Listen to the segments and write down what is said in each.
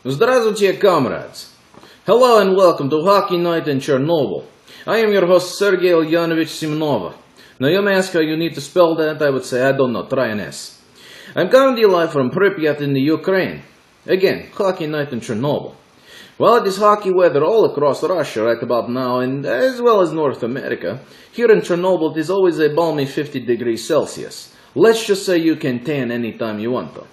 Здравствуйте, comrades! Hello and welcome to Hockey Night in Chernobyl. I am your host, Sergei Ilianovic. Now you may ask how you need to spell that. I would say, I don't know, try an S. I'm coming to you live from Pripyat in the Ukraine. Again, Hockey Night in Chernobyl. Well, it is hockey weather all across Russia right about now, and as well as North America. Here in Chernobyl, it is always a balmy 50 degrees Celsius. Let's just say you can tan anytime you want to.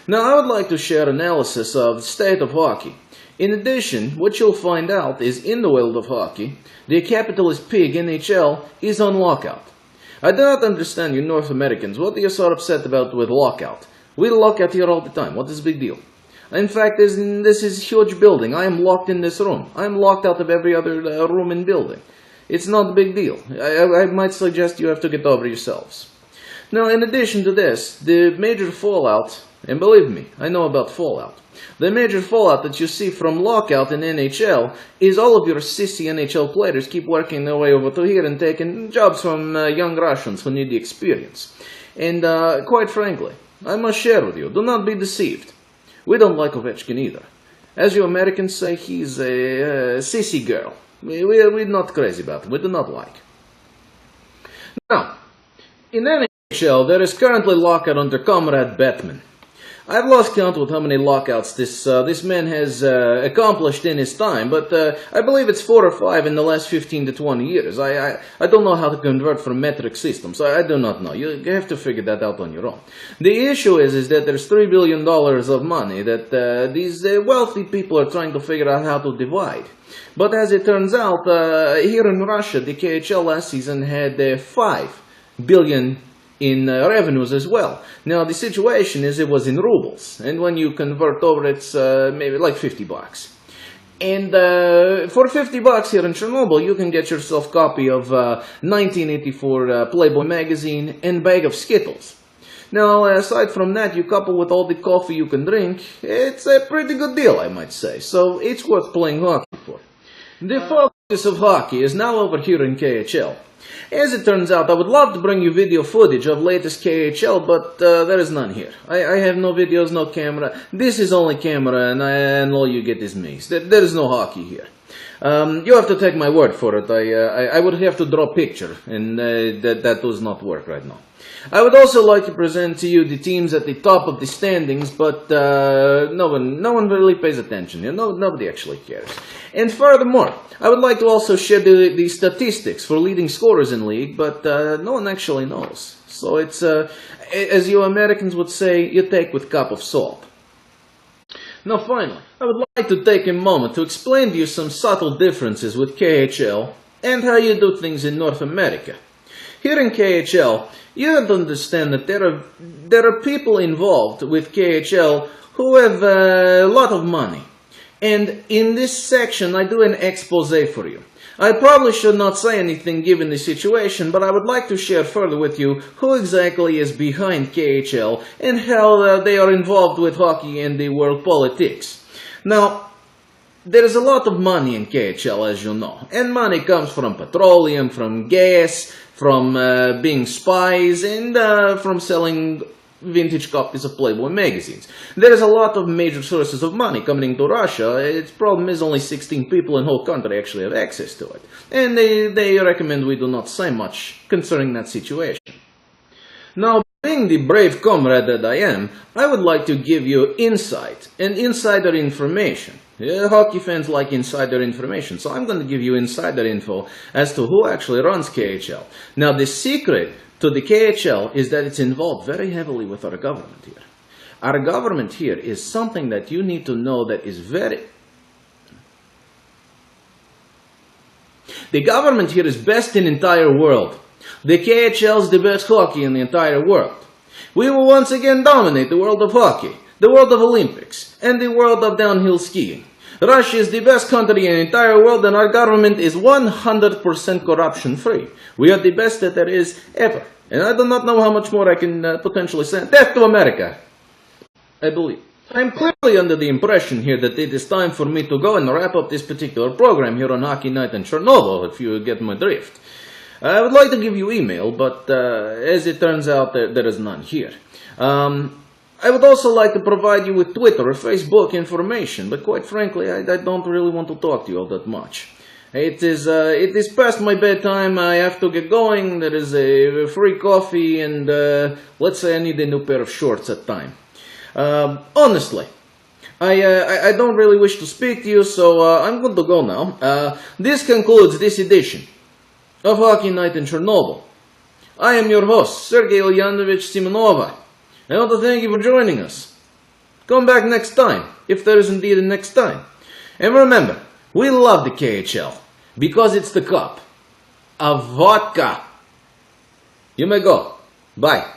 Now, I would like to share analysis of the state of hockey. In addition, what you'll find out is in the world of hockey, the capitalist pig NHL is on lockout. I do not understand you North Americans. What are you so upset about with lockout? We lock out here all the time. What is the big deal? In fact, this is a huge building. I am locked in this room. I am locked out of every other room in building. It's not a big deal. I might suggest you have to get over yourselves. Now, in addition to this, the major fallout, and believe me, I know about fallout. The major fallout that you see from lockout in NHL is all of your sissy NHL players keep working their way over to here and taking jobs from young Russians who need the experience. And quite frankly, I must share with you, do not be deceived. We don't like Ovechkin either. As you Americans say, he's a sissy girl. We're not crazy about him. We do not like. Now, in NHL, there is currently lockout under Comrade Batman. I've lost count with how many lockouts this man has accomplished in his time, but I believe it's 4 or 5 in the last 15 to 20 years. I don't know how to convert from metric systems. I do not know. You have to figure that out on your own. The issue is that there's $3 billion of money that these wealthy people are trying to figure out how to divide. But as it turns out, here in Russia, the KHL last season had $5 billion in revenues as well. Now the situation is it was in rubles, and when you convert over it's maybe like $50. And for $50 here in Chernobyl you can get yourself a copy of 1984 Playboy magazine and bag of Skittles. Now aside from that, you couple with all the coffee you can drink, it's a pretty good deal, I might say, so it's worth playing hockey for. The focus of hockey is now over here in KHL. As it turns out, I would love to bring you video footage of latest KHL, but there is none here. I have no videos, no camera. This is only camera, and all you get is me. There is no hockey here. You have to take my word for it. I would have to draw a picture, and that does not work right now. I would also like to present to you the teams at the top of the standings, but no one really pays attention. Nobody actually cares. And furthermore, I would like to also share the statistics for leading scorers in league, but no one actually knows. So it's, as you Americans would say, you take with a cup of salt. Now finally, I would like to take a moment to explain to you some subtle differences with KHL and how you do things in North America. Here in KHL, you have to understand that there are people involved with KHL who have a lot of money. And in this section, I do an expose for you. I probably should not say anything given the situation, but I would like to share further with you who exactly is behind KHL and how they are involved with hockey and the world politics. Now, there is a lot of money in KHL, as you know, and money comes from petroleum, from gas, from being spies, and from selling vintage copies of Playboy magazines. There is a lot of major sources of money coming into Russia. Its problem is only 16 people in the whole country actually have access to it. And they recommend we do not say much concerning that situation. Now, being the brave comrade that I am, I would like to give you insight and insider information. Hockey fans like insider information, so I'm going to give you insider info as to who actually runs KHL. Now, the secret to the KHL is that it's involved very heavily with our government here. Our government here is something that you need to know that is very... The government here is best in the entire world. The KHL is the best hockey in the entire world. We will once again dominate the world of hockey, the world of Olympics, and the world of downhill skiing. Russia is the best country in the entire world, and our government is 100% corruption-free. We are the best that there is ever. And I do not know how much more I can potentially say. Death to America, I believe. I'm clearly under the impression here that it is time for me to go and wrap up this particular program here on Hockey Night in Chernobyl, if you get my drift. I would like to give you email, but as it turns out, there is none here. I would also like to provide you with Twitter or Facebook information, but quite frankly, I don't really want to talk to you all that much. It is past my bedtime. I have to get going. There is a free coffee, and let's say I need a new pair of shorts at time. Honestly, I don't really wish to speak to you, so I'm going to go now. This concludes this edition of Hockey Night in Chernobyl. I am your host, Sergei Ilianovic Simonova. I want to thank you for joining us. Come back next time, if there is indeed a next time. And remember, we love the KHL, because it's the cup of vodka. You may go. Bye.